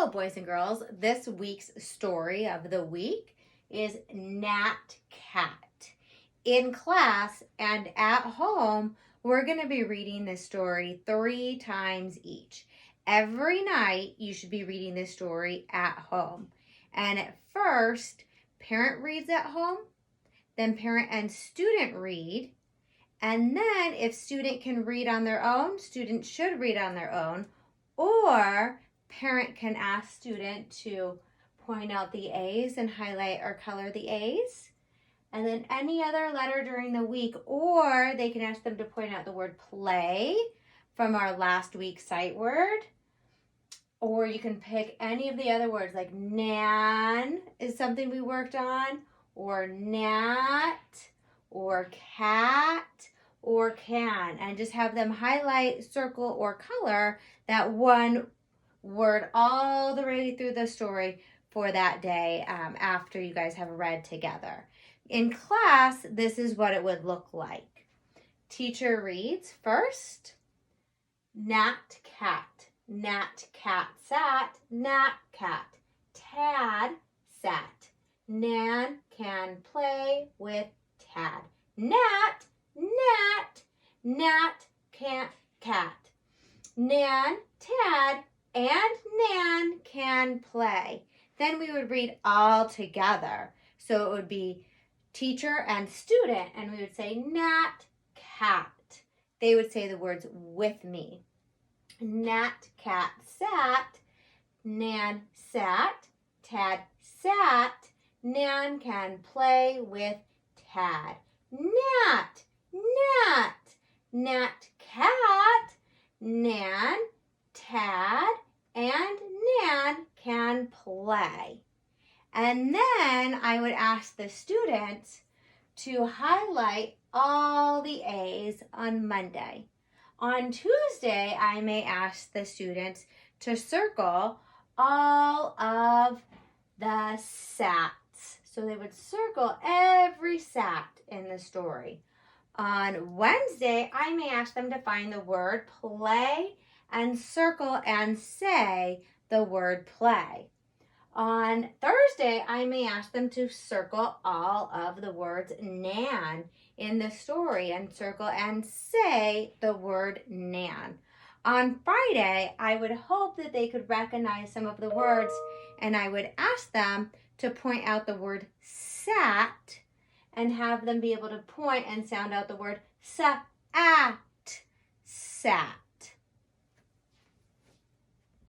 Hello, boys and girls. This week's story of the week is Nat Cat. In class and at home, we're going to be reading this story 3 times each. Every night, you should be reading this story at home. And at first, parent reads at home, then parent and student read, and then if student can read on their own, student should read on their own, or parent can ask student to point out the A's and highlight or color the A's, and then any other letter during the week, or they can ask them to point out the word play from our last week's sight word, or you can pick any of the other words like nan is something we worked on, or gnat, or cat, or can, and just have them highlight, circle, or color that one word all the way through the story for that day after you guys have read together. In class, this is what it would look like. Teacher reads first, Nat Cat. Nat Cat sat, Nat Cat. Tad sat. Nan can play with Tad. Nat, Nat, Nat can't cat. Nan, Tad, and Nan can play. Then we would read all together. So it would be teacher and student, and we would say Nat Cat. They would say the words with me. Nat Cat sat, Nan sat, Tad sat, Nan can play with Tad. Nat, Nat, Nat Cat, Nan, Tad, and Nan can play. And then I would ask the students to highlight all the A's on Monday. On Tuesday, I may ask the students to circle all of the SATs. So they would circle every SAT in the story. On Wednesday, I may ask them to find the word play and circle and say the word play. On Thursday, I may ask them to circle all of the words nan in the story and circle and say the word nan. On Friday, I would hope that they could recognize some of the words, and I would ask them to point out the word sat and have them be able to point and sound out the word sat, sat.